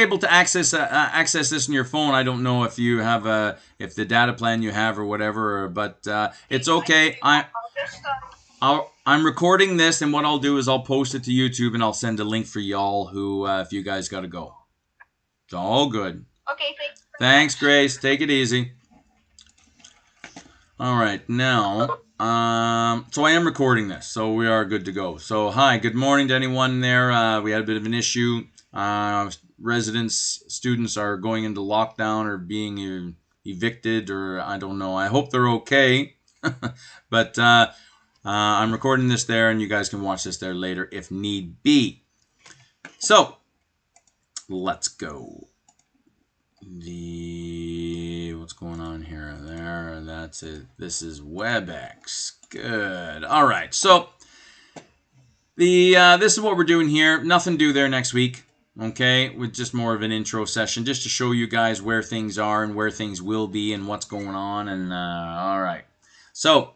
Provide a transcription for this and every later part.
able to access this on your phone. I don't know if you have if the data plan you have or whatever, but it's okay. I'm recording this, and what I'll do is I'll post it to YouTube, and I'll send a link for y'all who, if you guys got to go. It's all good. Okay, thanks, Grace. Take it easy. All right, now, so I am recording this, so we are good to go. So, hi, good morning to anyone there. We had a bit of an issue. Residents, students are going into lockdown or being evicted, or I don't know. I hope they're okay. But I'm recording this there, and you guys can watch this there later if need be. So, let's go. What's going on here? There, that's it. This is WebEx. Good. All right. So, this is what we're doing here. Nothing due there next week. Okay, with just more of an intro session, just to show you guys where things are and where things will be and what's going on. And all right, so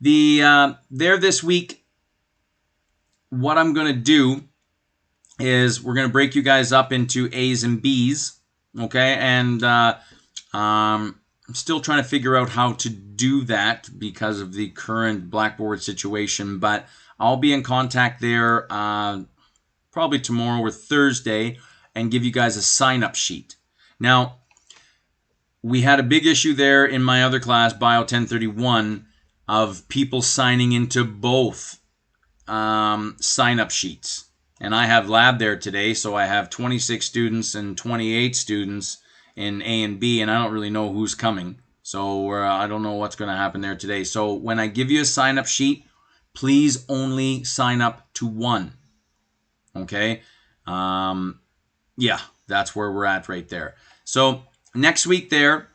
there this week, what I'm going to do is we're going to break you guys up into A's and B's. Okay, and I'm still trying to figure out how to do that because of the current Blackboard situation, but I'll be in contact there probably tomorrow or Thursday and give you guys a sign-up sheet. Now, we had a big issue there in my other class, Bio 1031, of people signing into both sign-up sheets. And I have lab there today, so I have 26 students and 28 students in A and B, and I don't really know who's coming. So I don't know what's going to happen there today. So when I give you a sign-up sheet, please only sign up to one. Okay? Yeah, that's where we're at right there. So next week there,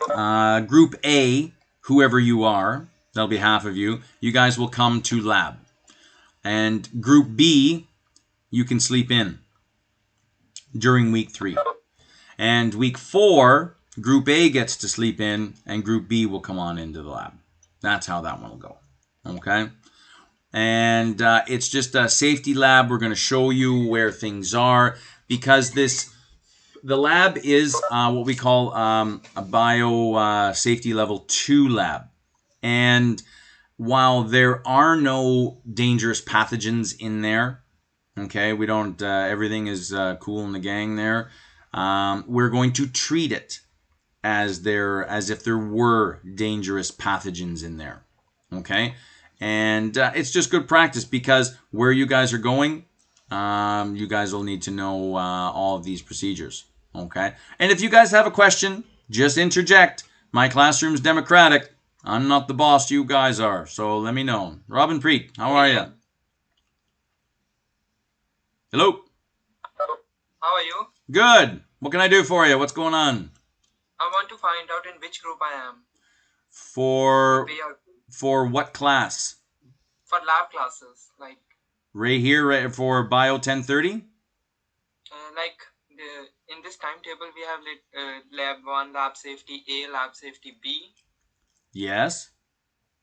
Group A, whoever you are, that'll be half of you, you guys will come to lab. And Group B, you can sleep in during week 3. And week 4, Group A gets to sleep in, and Group B will come on into the lab. That's how that one will go. Okay? And it's just a safety lab. We're going to show you where things are, because the lab is what we call a bio safety level 2 lab. And while there are no dangerous pathogens in there, okay, we don't, everything is cool in the gang there, we're going to treat it as if there were dangerous pathogens in there, okay? And it's just good practice, because where you guys are going, you guys will need to know all of these procedures, okay? And if you guys have a question, just interject. My classroom's democratic. I'm not the boss, you guys are, so let me know. Robin Preet, how are you? Hello? How are you? Good. What can I do for you? What's going on? I want to find out in which group I am. For what class? For lab classes, like... Right here, right for Bio 1030? In this timetable, we have Lab 1, Lab Safety A, Lab Safety B. Yes.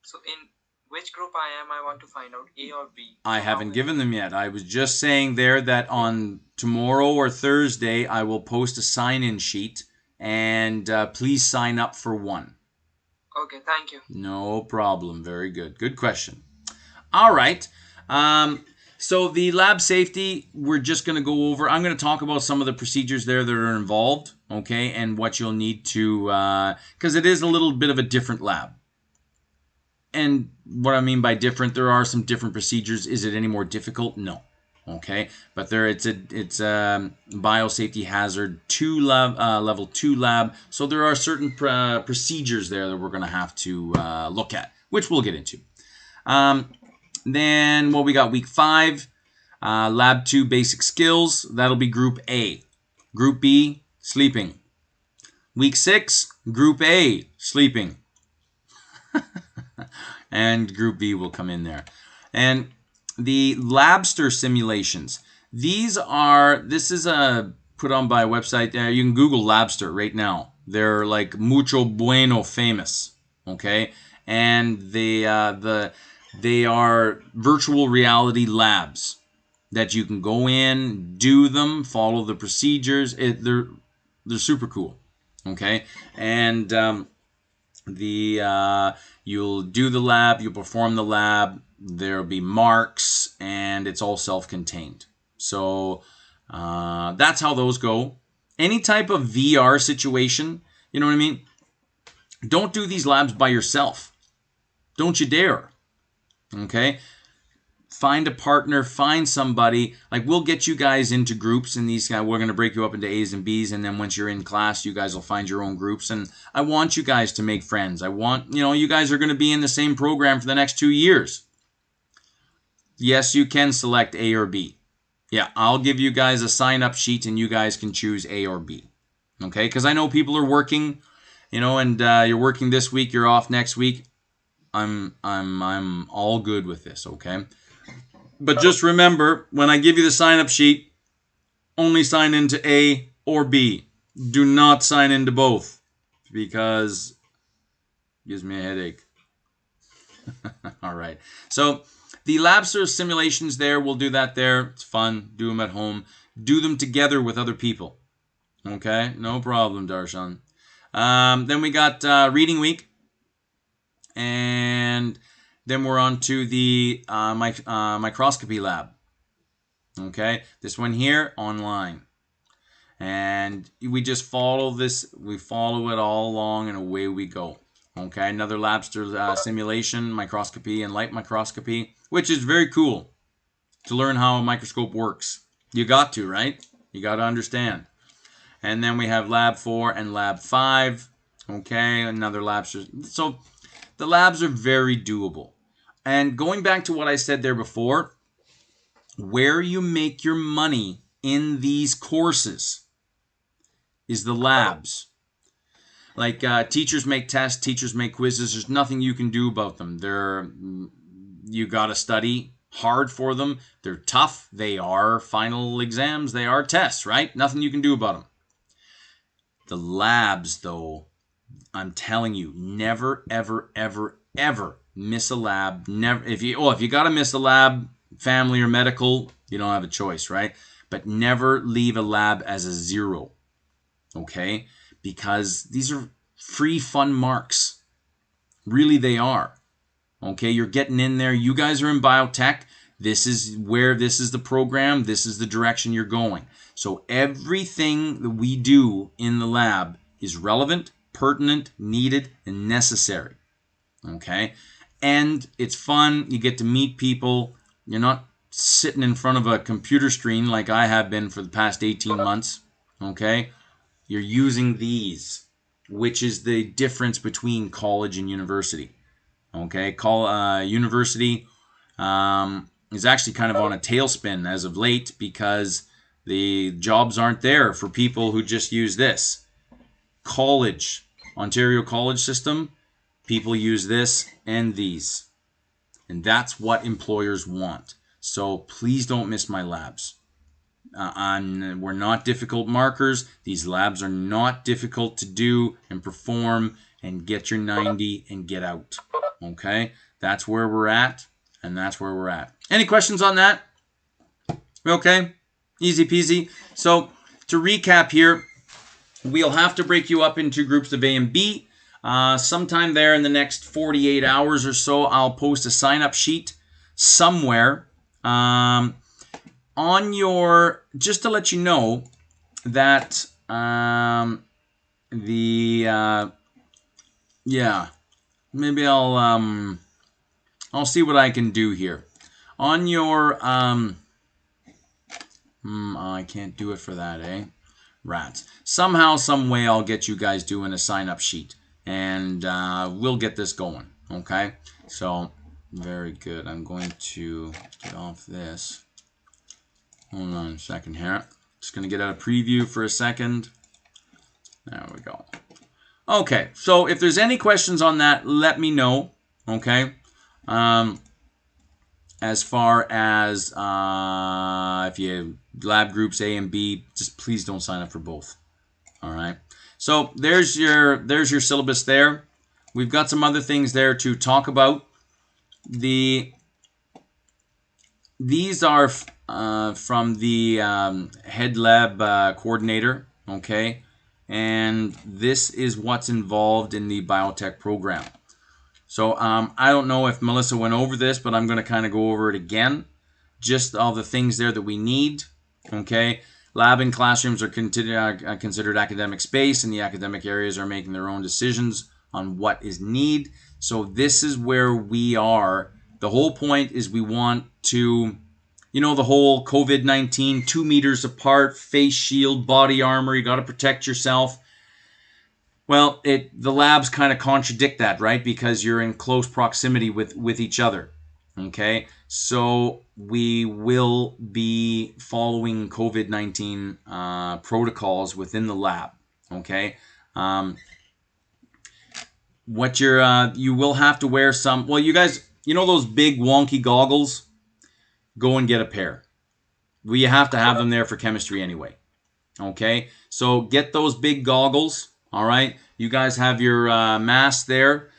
So in which group I am, I want to find out, A or B. I haven't given them yet. I was just saying there that on tomorrow or Thursday, I will post a sign-in sheet, and please sign up for one. Okay, thank you. No problem. Very good. Good question. All right. So the lab safety, we're just going to go over. I'm going to talk about some of the procedures there that are involved, okay, and what you'll need to, because it is a little bit of a different lab. And what I mean by different, there are some different procedures. Is it any more difficult? No. Okay, but it's a biosafety hazard 2 lab, level 2 lab. So there are certain procedures there that we're going to have to look at, which we'll get into. Then what we got, week 5, lab 2 basic skills. That'll be group A. Group B, sleeping. Week 6, group A, sleeping. And group B will come in there. And the Labster simulations. This is put on by a website. You can Google Labster right now. They're like mucho bueno famous. Okay, and they are virtual reality labs. that you can go in, do them, follow the procedures. They're super cool. Okay, and you'll do the lab, you'll perform the lab. There'll be marks, and it's all self-contained. So that's how those go. Any type of VR situation, you know what I mean? Don't do these labs by yourself. Don't you dare. Okay? Find a partner, find somebody. Like, we'll get you guys into groups, and these guys, we're going to break you up into A's and B's, and then once you're in class, you guys will find your own groups. And I want you guys to make friends. I want, you guys are going to be in the same program for the next 2 years. Yes, you can select A or B. Yeah, I'll give you guys a sign-up sheet, and you guys can choose A or B. Okay? Because I know people are working, and you're working this week, you're off next week. I'm all good with this, okay? But just remember, when I give you the sign-up sheet, only sign into A or B. Do not sign into both, because it gives me a headache. All right. So the lab simulations there, we'll do that there. It's fun. Do them at home. Do them together with other people. Okay? No problem, Darshan. Then we got reading week. And then we're on to the microscopy lab. Okay, this one here, online. And we just follow this. We follow it all along, and away we go. Okay, another labster simulation, microscopy and light microscopy, which is very cool to learn how a microscope works. You got to, right? You got to understand. And then we have lab 4 and lab 5. Okay, another labster. So the labs are very doable. And going back to what I said there before, where you make your money in these courses is the labs. Like teachers make tests, teachers make quizzes. There's nothing you can do about them. You got to study hard for them. They're tough. They are final exams. They are tests, right? Nothing you can do about them. The labs, though, I'm telling you, never, ever, ever, ever miss a lab. Never. If you got to miss a lab, family or medical, you don't have a choice, right? But never leave a lab as a 0, okay? Because these are free, fun marks. Really, they are. Okay, you're getting in there. You guys are in biotech. This is the program. This is the direction you're going. So everything that we do in the lab is relevant, pertinent, needed, and necessary. Okay? And it's fun. You get to meet people. You're not sitting in front of a computer screen like I have been for the past 18 months. Okay? You're using these, which is the difference between college and university. Okay? University is actually kind of on a tailspin as of late because the jobs aren't there for people who just use this. College, Ontario college system, people use this and these. And that's what employers want. So please don't miss my labs. We're not difficult markers. These labs are not difficult to do and perform and get your 90 and get out. Okay? That's where we're at, and that's where we're at. Any questions on that? Okay? Easy peasy. So to recap here, we'll have to break you up into groups of A and B. Sometime there in the next 48 hours or so, I'll post a sign-up sheet somewhere on your, just to let you know that maybe I'll see what I can do here. On your, I can't do it for that, eh? Rats. Somehow, some way, I'll get you guys doing a sign-up sheet. And we'll get this going, okay? So, very good. I'm going to get off this. Hold on a second here. Just going to get out a preview for a second. There we go. Okay, so if there's any questions on that, let me know, okay? As far as if you lab groups A and B, just please don't sign up for both. All right. So there's your syllabus there. We've got some other things there to talk about. These are from the head lab coordinator, okay? And this is what's involved in the biotech program. So I don't know if Melissa went over this, but I'm going to kind of go over it again. Just all the things there that we need, okay? Lab and classrooms are considered academic space, and the academic areas are making their own decisions on what is needed. So this is where we are. The whole point is we want to, you know, the whole COVID-19, 2 meters apart, face shield, body armor, you got to protect yourself. Well, the labs kind of contradict that, right? Because you're in close proximity with each other. Okay, so we will be following COVID-19 protocols within the lab. Okay, what you will have to wear some. Well, you guys, you know those big wonky goggles? Go and get a pair. We have to have them there for chemistry anyway. Okay, so get those big goggles. All right, you guys have your mask there.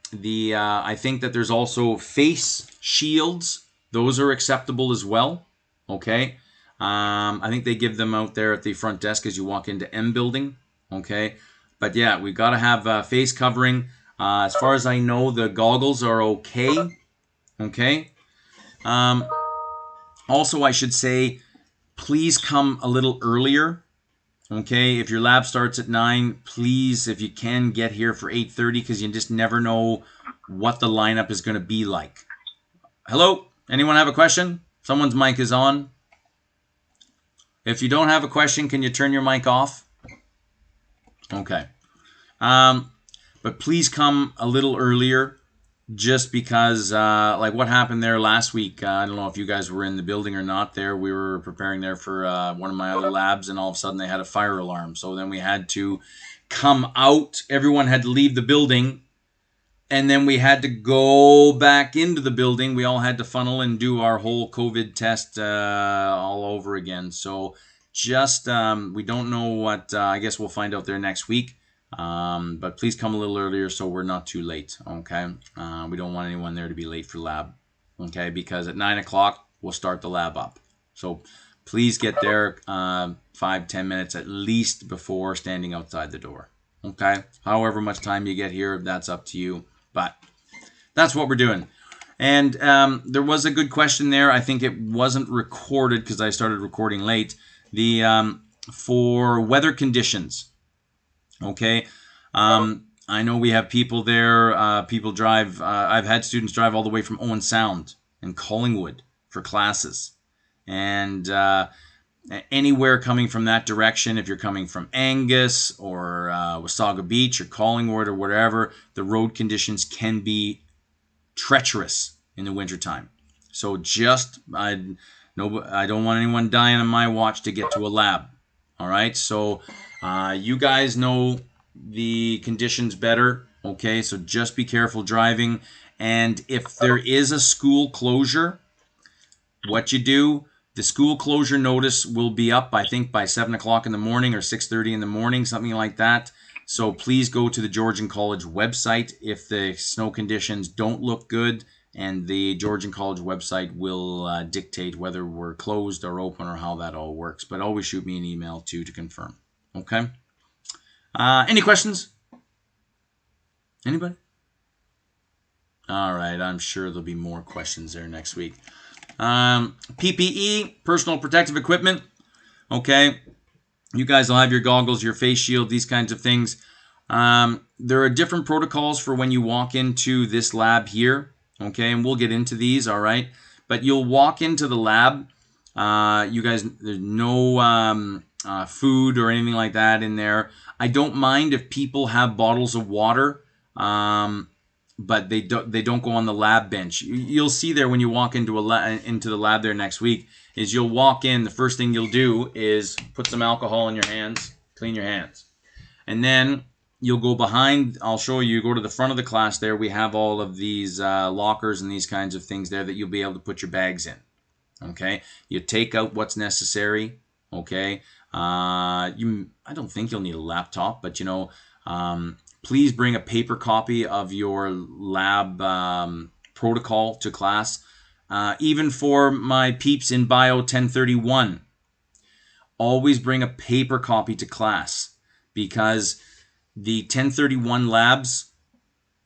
I think that there's also face shields. Those are acceptable as well. Okay, I think they give them out there at the front desk as you walk into M building. Okay, but yeah, we got to have face covering. As far as I know, the goggles are okay. Okay. Also, I should say, please come a little earlier. Okay, if your lab starts at 9, please, if you can, get here for 8:30 because you just never know what the lineup is going to be like. Hello? Anyone have a question? Someone's mic is on. If you don't have a question, can you turn your mic off? Okay. But please come a little earlier. Just because, like what happened there last week, I don't know if you guys were in the building or not there. We were preparing there for one of my other labs, and all of a sudden they had a fire alarm. So then we had to come out. Everyone had to leave the building, and then we had to go back into the building. We all had to funnel and do our whole COVID test all over again. So just, we don't know what, I guess we'll find out there next week. But please come a little earlier so we're not too late, okay? We don't want anyone there to be late for lab, okay? Because at 9 o'clock, we'll start the lab up. So please get there 5-10 minutes at least before standing outside the door, okay? However much time you get here, that's up to you. But that's what we're doing. And there was a good question there. I think it wasn't recorded because I started recording late. For weather conditions. Okay, I know we have people there. People drive. I've had students drive all the way from Owen Sound and Collingwood for classes, and anywhere coming from that direction. If you're coming from Angus or Wasaga Beach or Collingwood or whatever, the road conditions can be treacherous in the wintertime. So I don't want anyone dying on my watch to get to a lab. All right, so. You guys know the conditions better, okay? So just be careful driving. And if there is a school closure, what you do, the school closure notice will be up, I think, by 7 o'clock in the morning or 6:30 in the morning, something like that. So please go to the Georgian College website if the snow conditions don't look good, and the Georgian College website will dictate whether we're closed or open or how that all works. But always shoot me an email, too, to confirm. Okay. Any questions? Anybody? All right. I'm sure there'll be more questions there next week. PPE, personal protective equipment. Okay. You guys will have your goggles, your face shield, these kinds of things. There are different protocols for when you walk into this lab here. Okay. And we'll get into these. All right. But you'll walk into the lab. You guys, there's no food or anything like that in there. I don't mind if people have bottles of water, but they don't go on the lab bench. You'll see there when you walk into the lab there next week is you'll walk in. The first thing you'll do is put some alcohol in your hands, clean your hands, and then you'll go behind. I'll show you. Go to the front of the class there. We have all of these lockers and these kinds of things there that you'll be able to put your bags in. Okay, you take out what's necessary. Okay. I don't think you'll need a laptop, but please bring a paper copy of your lab protocol to class. Even for my peeps in Bio 1031, always bring a paper copy to class, because the 1031 labs,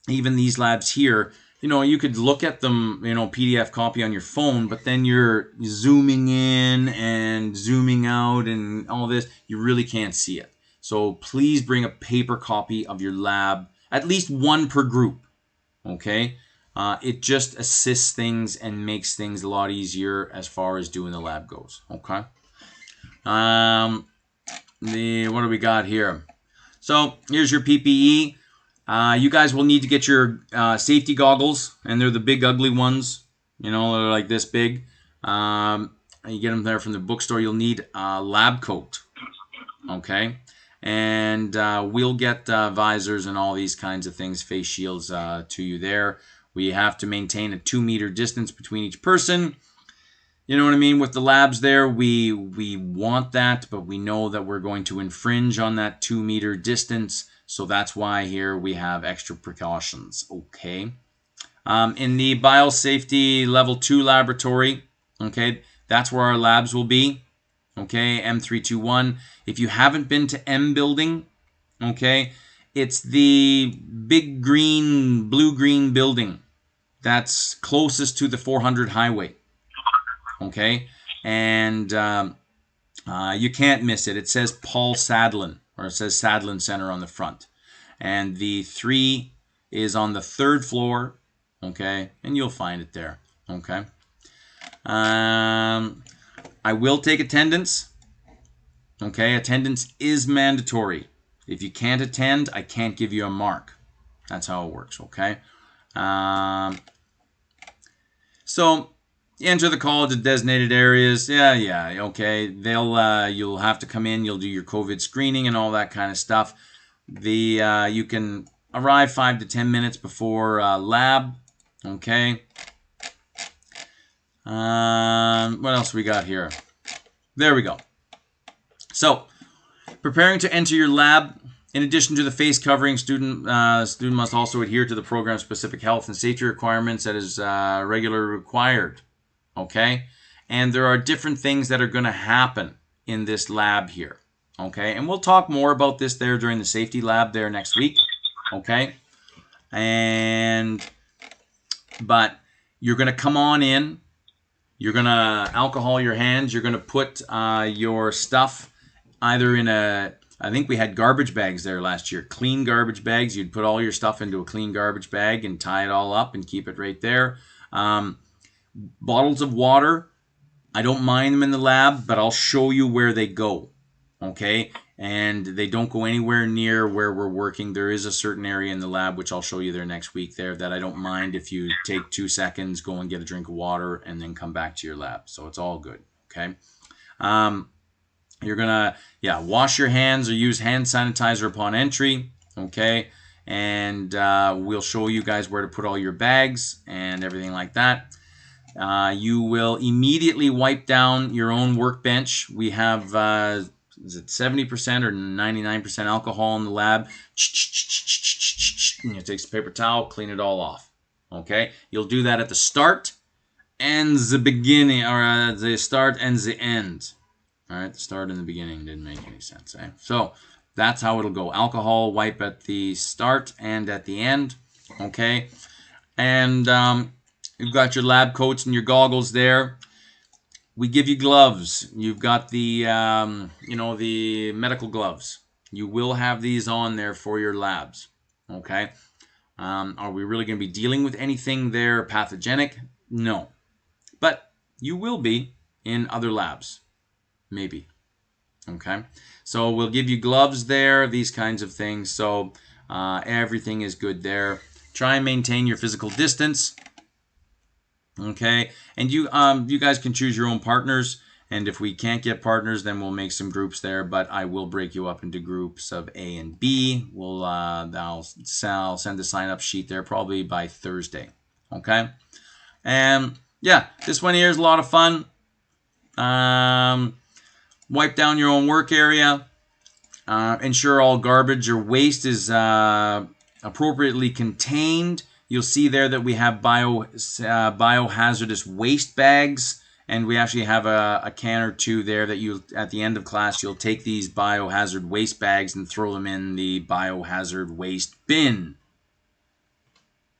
even these labs here, you could look at them, PDF copy on your phone, but then you're zooming in and zooming out and all this. You really can't see it. So please bring a paper copy of your lab, at least one per group, okay? It just assists things and makes things a lot easier as far as doing the lab goes, okay? What do we got here? So here's your PPE. You guys will need to get your safety goggles, and they're the big ugly ones. They're like this big. You get them there from the bookstore. You'll need a lab coat, okay? And we'll get visors and all these kinds of things, face shields to you there. We have to maintain a 2-meter distance between each person. You know what I mean? With the labs there, we want that, but we know that we're going to infringe on that 2-meter distance. So that's why here we have extra precautions, okay? In the biosafety level 2 laboratory, okay, that's where our labs will be, okay, M321. If you haven't been to M building, okay, it's the big blue-green building that's closest to the 400 highway, okay? And you can't miss it. It says Paul Sadlin, or it says Sadlin Center on the front. And the 3 is on the 3rd floor, okay? And you'll find it there, okay? I will take attendance, okay? Attendance is mandatory. If you can't attend, I can't give you a mark. That's how it works, okay? So enter the college at designated areas. Yeah, okay. You'll have to come in. You'll do your COVID screening and all that kind of stuff. You can arrive 5 to 10 minutes before lab. Okay. What else we got here? There we go. So, preparing to enter your lab. In addition to the face covering, student must also adhere to the program-specific health and safety requirements that is regularly required. Okay? And there are different things that are going to happen in this lab here. Okay? And we'll talk more about this there during the safety lab there next week. Okay? But you're going to come on in. You're going to alcohol your hands. You're going to put your stuff either in I think we had garbage bags there last year. Clean garbage bags. You'd put all your stuff into a clean garbage bag and tie it all up and keep it right there. Bottles of water. I don't mind them in the lab, but I'll show you where they go. Okay? And they don't go anywhere near where we're working. There is a certain area in the lab, which I'll show you there next week there, that I don't mind if you take 2 seconds, go and get a drink of water, and then come back to your lab. So it's all good. Okay? You're going to, wash your hands or use hand sanitizer upon entry, okay? And we'll show you guys where to put all your bags and everything like that. You will immediately wipe down your own workbench. We have, is it 70% or 99% alcohol in the lab? And you take some paper towel, clean it all off, okay? You'll do that at the start and the beginning, or the start and the end. All right, the start and the beginning didn't make any sense. Eh? So that's how it'll go. Alcohol wipe at the start and at the end. Okay, and you've got your lab coats and your goggles there. We give you gloves. You've got the the medical gloves. You will have these on there for your labs. Okay. Are we really going to be dealing with anything there pathogenic? No, but you will be in other labs. Maybe. Okay. So we'll give you gloves there, these kinds of things. So everything is good there. Try and maintain your physical distance. Okay. And you guys can choose your own partners. And if we can't get partners, then we'll make some groups there. But I will break you up into groups of A and B. I'll send the sign-up sheet there probably by Thursday. Okay. And yeah, this one here is a lot of fun. Wipe down your own work area. Ensure all garbage or waste is appropriately contained. you'll see there that we have biohazardous waste bags, and we actually have a can or two there that you, at the end of class, you'll take these biohazard waste bags and throw them in the biohazard waste bin.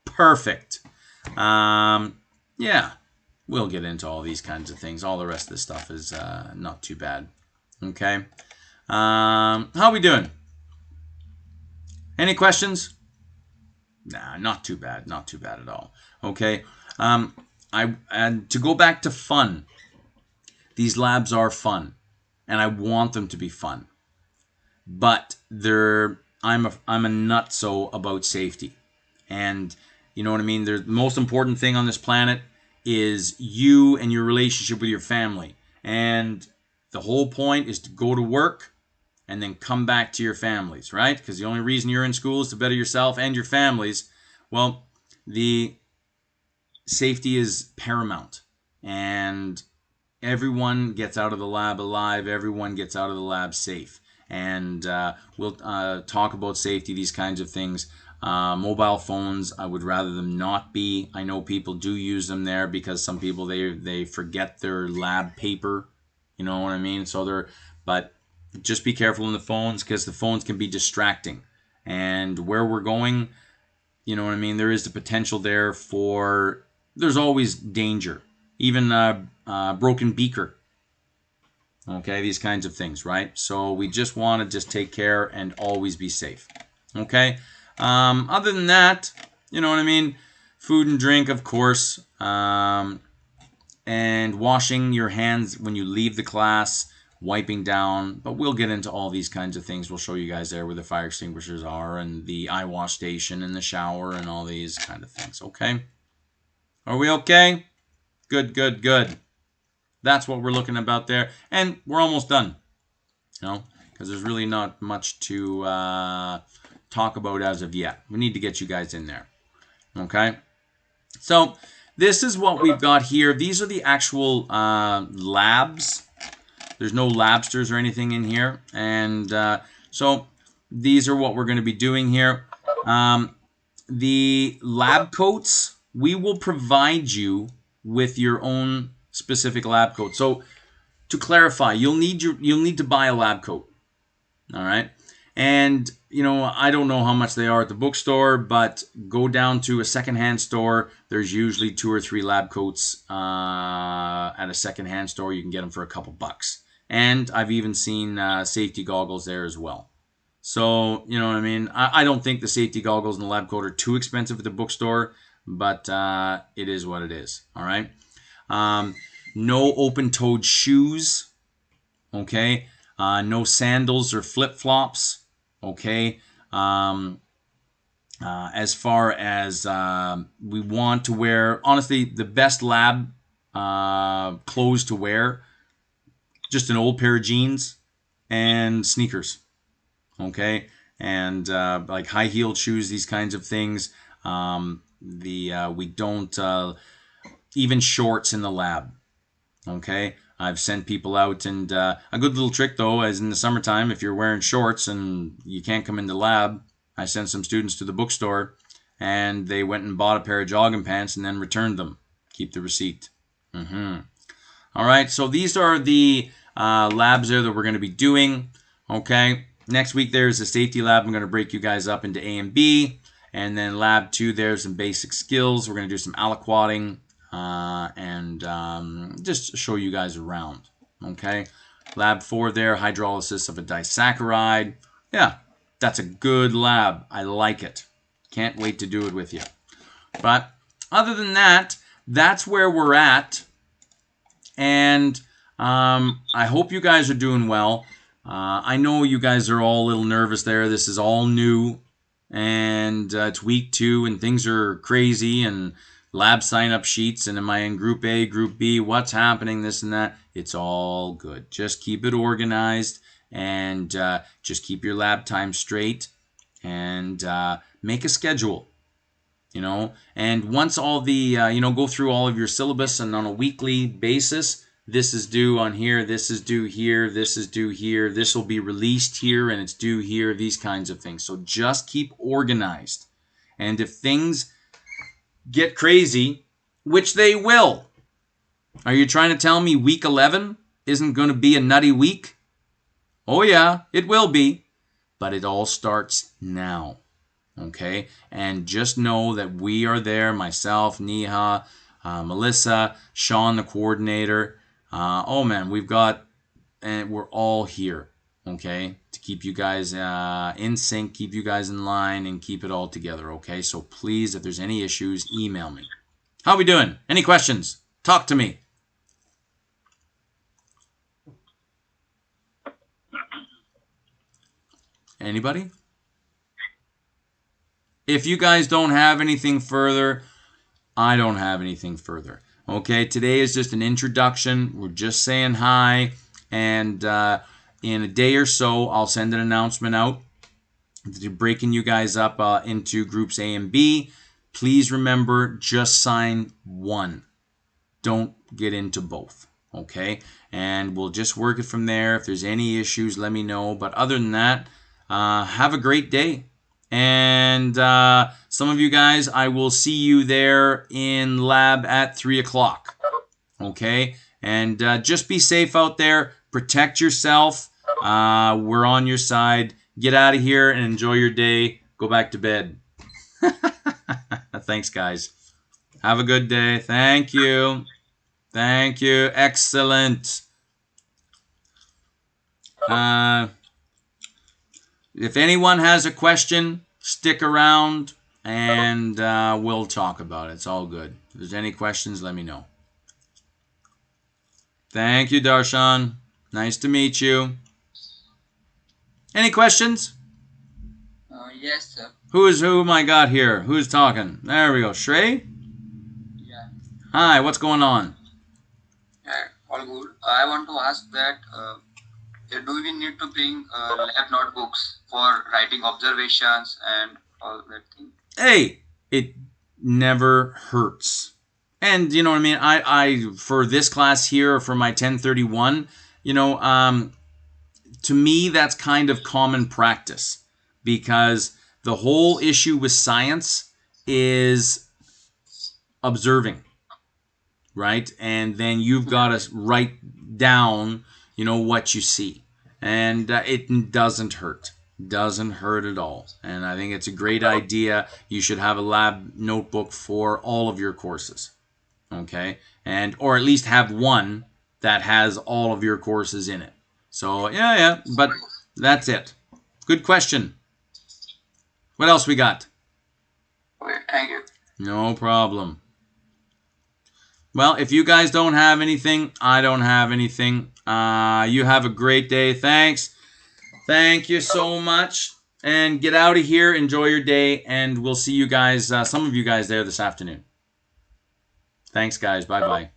Perfect. Yeah, we'll get into all these kinds of things. All the rest of this stuff is not too bad. Okay. How are we doing? Any questions? Nah, not too bad. Not too bad at all. Okay. And to go back to fun, these labs are fun, and I want them to be fun. But I'm a nutso about safety, and you know what I mean. The most important thing on this planet is you and your relationship with your family, and the whole point is to go to work and then come back to your families, right? Because the only reason you're in school is to better yourself and your families. Well, the safety is paramount, and everyone gets out of the lab alive. Everyone gets out of the lab safe. And we'll talk about safety, these kinds of things. Mobile phones, I would rather them not be. I know people do use them there because some people, they forget their lab paper. You know what I mean? But just be careful on the phones, because the phones can be distracting. And where we're going, you know what I mean, there is the potential there for, there's always danger. Even broken beaker. Okay, these kinds of things, right? So we just want to just take care and always be safe. Okay. Other than that, you know what I mean? Food and drink, of course. And washing your hands when you leave the class, wiping down. But we'll get into all these kinds of things. We'll show you guys there where the fire extinguishers are, and the eye wash station, and the shower, and all these kind of things. Okay? Are we okay? Good, good, good. That's what we're looking about there. And we're almost done. You know, because there's really not much to talk about as of yet. We need to get you guys in there. Okay? So this is what we've got here. These are the actual labs. There's no labsters or anything in here. And so these are what we're going to be doing here. The lab coats, we will provide you with your own specific lab coat. So to clarify, you'll need to buy a lab coat. All right. And, you know, I don't know how much they are at the bookstore, but go down to a secondhand store. There's usually 2 or 3 lab coats at a secondhand store. You can get them for a couple bucks. And I've even seen safety goggles there as well. So, you know what I mean? I don't think the safety goggles and the lab coat are too expensive at the bookstore, but it is what it is. All right. No open-toed shoes. Okay. No sandals or flip-flops. Okay. As far as we want to wear, honestly, the best lab clothes to wear, just an old pair of jeans and sneakers. Okay. And like high-heeled shoes, these kinds of things. We don't even shorts in the lab. Okay. I've sent people out, and a good little trick though, is in the summertime, if you're wearing shorts and you can't come into lab, I sent some students to the bookstore, and they went and bought a pair of jogging pants and then returned them. Keep the receipt. All right, so these are the labs there that we're going to be doing. Okay, next week there's a safety lab. I'm going to break you guys up into A and B, and then lab 2, there's some basic skills. We're going to do some aliquoting. And just show you guys around. Okay, lab 4 there, hydrolysis of a disaccharide. Yeah, that's a good lab. I like it. Can't wait to do it with you. But other than that, that's where we're at. And I hope you guys are doing well. I know you guys are all a little nervous there. This is all new, and it's week 2, and things are crazy, and lab sign-up sheets, and am I in Group A, Group B, what's happening, this and that. It's all good. Just keep it organized, and just keep your lab time straight, and make a schedule, you know. And once all the, go through all of your syllabus, and on a weekly basis, this is due on here, this is due here, this is due here, this will be released here, and it's due here, these kinds of things. So just keep organized. And if things get crazy, which they will. Are you trying to tell me week 11 isn't going to be a nutty week? Oh yeah, it will be. But it all starts now. Okay? And just know that we are there, myself, Neha, Melissa, Sean, the coordinator. Oh man, we're all here. Okay? To keep you guys in sync, keep you guys in line, and keep it all together. Okay? So please, if there's any issues, email me. How we doing? Any questions? Talk to me. Anybody? If you guys don't have anything further, I don't have anything further. Okay, today is just an introduction. We're just saying hi. And in a day or so, I'll send an announcement out breaking you guys up into groups A and B. Please remember, just sign one. Don't get into both. Okay? And we'll just work it from there. If there's any issues, let me know. But other than that, have a great day. And some of you guys, I will see you there in lab at 3 o'clock. Okay? And just be safe out there. Protect yourself. We're on your side. Get out of here and enjoy your day. Go back to bed. Thanks, guys. Have a good day. Thank you. Thank you. Excellent. If anyone has a question, stick around and we'll talk about it. It's all good. If there's any questions, let me know. Thank you, Darshan. Nice to meet you. Any questions? Yes, sir. Who am I got here? Who's talking? There we go. Shrey? Yeah. Hi, what's going on? All good. I want to ask that do we need to bring lab notebooks for writing observations and all that thing? Hey, it never hurts. And you know what I mean? I for this class here, for my 1031, to me that's kind of common practice, because the whole issue with science is observing, right? And then you've got to write down, what you see. And it doesn't hurt. Doesn't hurt at all. And I think it's a great idea. You should have a lab notebook for all of your courses. Okay? Or at least have one that has all of your courses in it. So, yeah, but that's it. Good question. What else we got? Okay, thank you. No problem. Well, if you guys don't have anything, I don't have anything. You have a great day. Thanks. Thank you so much. And get out of here. Enjoy your day. And we'll see you guys, some of you guys there this afternoon. Thanks, guys. Bye-bye.